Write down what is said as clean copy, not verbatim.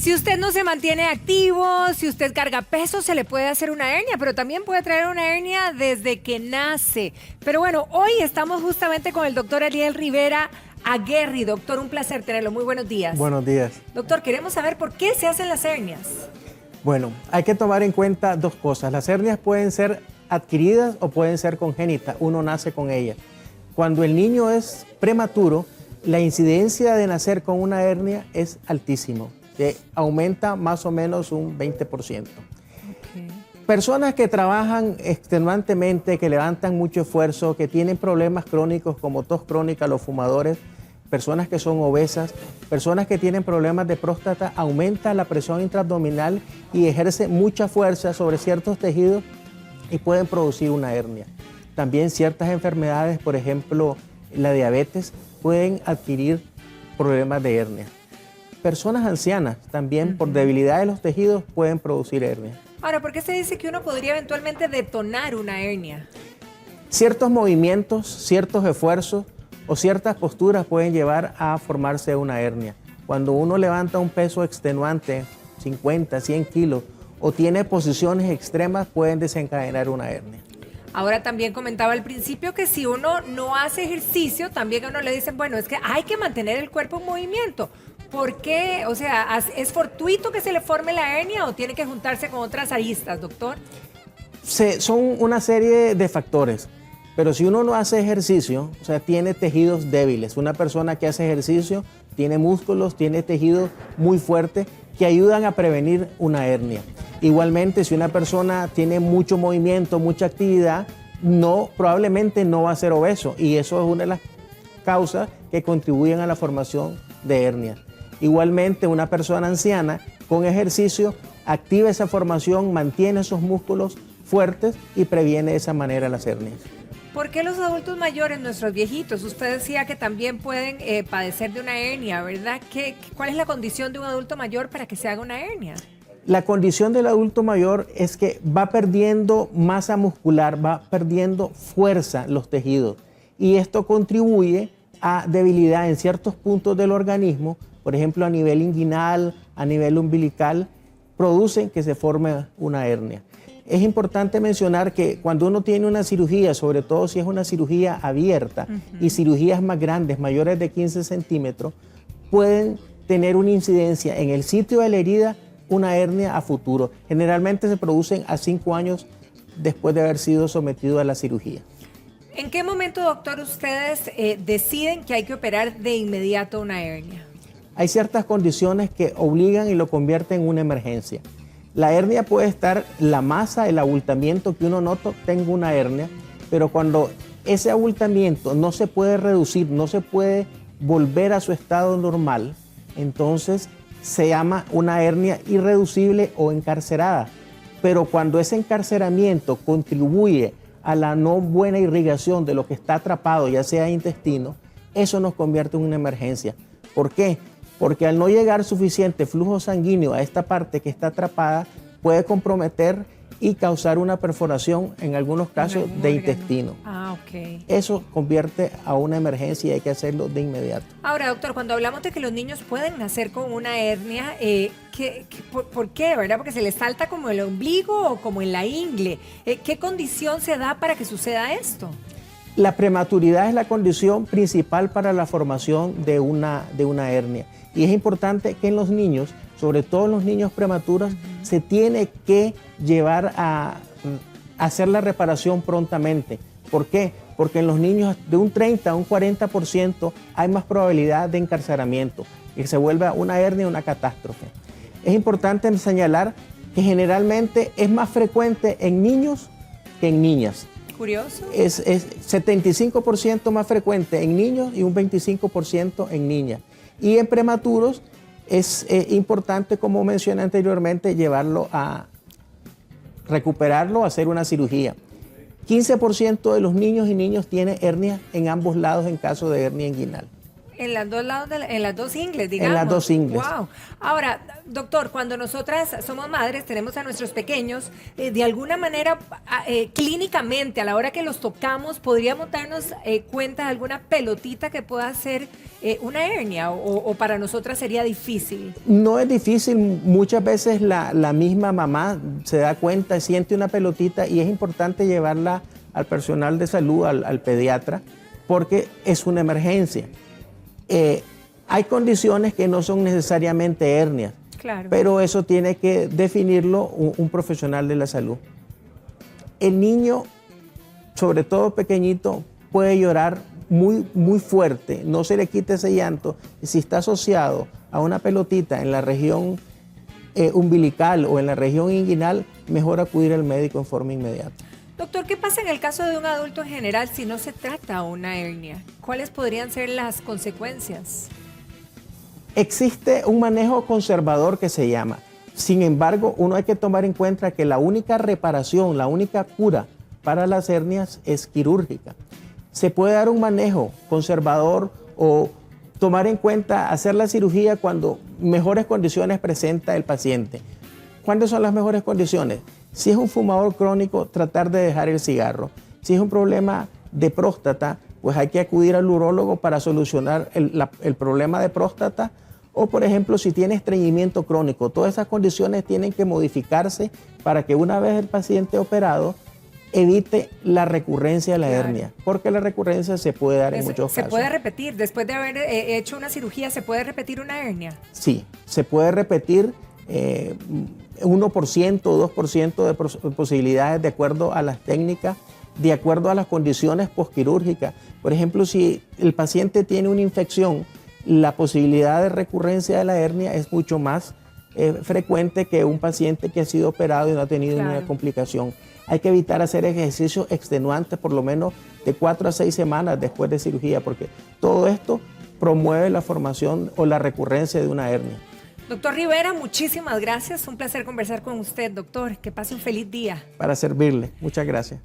Si usted no se mantiene activo, si usted carga peso, se le puede hacer una hernia, pero también puede traer una hernia desde que nace. Pero bueno, hoy estamos justamente con el doctor Ariel Rivera Aguerri. Doctor, un placer tenerlo. Muy buenos días. Buenos días. Doctor, queremos saber por qué se hacen las hernias. Bueno, hay que tomar en cuenta dos cosas. Las hernias pueden ser adquiridas o pueden ser congénitas. Uno nace con ellas. Cuando el niño es prematuro, la incidencia de nacer con una hernia es altísimo. Que aumenta más o menos un 20%. Okay. Personas que trabajan extenuantemente, que levantan mucho esfuerzo, que tienen problemas crónicos como tos crónica, los fumadores, personas que son obesas, personas que tienen problemas de próstata, aumenta la presión intraabdominal y ejerce mucha fuerza sobre ciertos tejidos y pueden producir una hernia. También ciertas enfermedades, por ejemplo, la diabetes, pueden adquirir problemas de hernia. Personas ancianas también por debilidad de los tejidos pueden producir hernia. Ahora, ¿por qué se dice que uno podría eventualmente detonar una hernia? Ciertos movimientos, ciertos esfuerzos o ciertas posturas pueden llevar a formarse una hernia. Cuando uno levanta un peso extenuante, 50, 100 kilos, o tiene posiciones extremas, pueden desencadenar una hernia. Ahora también comentaba al principio que si uno no hace ejercicio, también a uno le dicen, bueno, es que hay que mantener el cuerpo en movimiento. ¿Por qué? O sea, ¿es fortuito que se le forme la hernia o tiene que juntarse con otras aristas, doctor? Son una serie de factores, pero si uno no hace ejercicio, o sea, tiene tejidos débiles. Una persona que hace ejercicio tiene músculos, tiene tejidos muy fuertes que ayudan a prevenir una hernia. Igualmente, si una persona tiene mucho movimiento, mucha actividad, probablemente no va a ser obeso, y eso es una de las causas que contribuyen a la formación de hernias. Igualmente, una persona anciana con ejercicio activa esa formación, mantiene esos músculos fuertes y previene de esa manera las hernias. ¿Por qué los adultos mayores, nuestros viejitos? Usted decía que también pueden padecer de una hernia, ¿verdad? ¿Cuál es la condición de un adulto mayor para que se haga una hernia? La condición del adulto mayor es que va perdiendo masa muscular, va perdiendo fuerza los tejidos, y esto contribuye a debilidad en ciertos puntos del organismo, por ejemplo a nivel inguinal, a nivel umbilical, producen que se forme una hernia. Es importante mencionar que cuando uno tiene una cirugía, sobre todo si es una cirugía abierta y cirugías más grandes, mayores de 15 centímetros, pueden tener una incidencia en el sitio de la herida, una hernia a futuro. Generalmente se producen a 5 años después de haber sido sometido a la cirugía. ¿En qué momento, doctor, ustedes deciden que hay que operar de inmediato una hernia? Hay ciertas condiciones que obligan y lo convierten en una emergencia. La hernia puede estar, la masa, el abultamiento que uno nota, tenga una hernia, pero cuando ese abultamiento no se puede reducir, no se puede volver a su estado normal, entonces se llama una hernia irreducible o encarcerada. Pero cuando ese encarceramiento contribuye a la no buena irrigación de lo que está atrapado, ya sea intestino, eso nos convierte en una emergencia. ¿Por qué? Porque al no llegar suficiente flujo sanguíneo a esta parte que está atrapada, puede comprometer y causar una perforación, en algunos casos, de intestino. Ok. Eso convierte a una emergencia y hay que hacerlo de inmediato. Ahora, doctor, cuando hablamos de que los niños pueden nacer con una hernia, ¿por qué, verdad? Porque se les salta como el ombligo o como en la ingle. ¿Qué condición se da para que suceda esto? La prematuridad es la condición principal para la formación de una hernia. Y es importante que en los niños, sobre todo en los niños prematuros, se tiene que llevar a hacer la reparación prontamente. ¿Por qué? Porque en los niños de un 30 a un 40% hay más probabilidad de encarceramiento, que se vuelva una hernia una catástrofe. Es importante señalar que generalmente es más frecuente en niños que en niñas. Curioso. Es 75% más frecuente en niños y un 25% en niñas. Y en prematuros es importante, como mencioné anteriormente, llevarlo a recuperarlo, a hacer una cirugía. 15% de los niños y niñas tienen hernias en ambos lados en caso de hernia inguinal. En las dos lados, en las dos ingles, digamos. En las dos ingles. Wow. Ahora, doctor, cuando nosotras somos madres, tenemos a nuestros pequeños, de alguna manera, clínicamente, a la hora que los tocamos, podríamos darnos cuenta de alguna pelotita que pueda ser una hernia, o para nosotras sería difícil. No es difícil, muchas veces la misma mamá se da cuenta, siente una pelotita y es importante llevarla al personal de salud, al pediatra, porque es una emergencia. Hay condiciones que no son necesariamente hernias, Claro. pero eso tiene que definirlo un profesional de la salud. El niño, sobre todo pequeñito, puede llorar muy fuerte, no se le quita ese llanto, y si está asociado a una pelotita en la región umbilical o en la región inguinal, mejor acudir al médico en forma inmediata. Doctor, ¿qué pasa en el caso de un adulto en general si no se trata una hernia? ¿Cuáles podrían ser las consecuencias? Existe un manejo conservador que se llama. Sin embargo, uno hay que tomar en cuenta que la única reparación, la única cura para las hernias es quirúrgica. Se puede dar un manejo conservador o tomar en cuenta hacer la cirugía cuando mejores condiciones presenta el paciente. ¿Cuáles son las mejores condiciones? Si es un fumador crónico, tratar de dejar el cigarro. Si es un problema de próstata, pues hay que acudir al urólogo para solucionar el problema de próstata. O, por ejemplo, si tiene estreñimiento crónico, todas esas condiciones tienen que modificarse para que una vez el paciente operado evite la recurrencia de la hernia, porque la recurrencia se puede dar en muchos casos. ¿Se puede repetir? Después de haber hecho una cirugía, ¿se puede repetir una hernia? Sí, se puede repetir 1% o 2% de posibilidades de acuerdo a las técnicas, de acuerdo a las condiciones posquirúrgicas. Por ejemplo, si el paciente tiene una infección, la posibilidad de recurrencia de la hernia es mucho más frecuente que un paciente que ha sido operado y no ha tenido ninguna complicación. Hay que evitar hacer ejercicios extenuantes por lo menos de 4 a 6 semanas después de cirugía, porque todo esto promueve la formación o la recurrencia de una hernia. Doctor Rivera, muchísimas gracias. Un placer conversar con usted, doctor. Que pase un feliz día. Para servirle. Muchas gracias.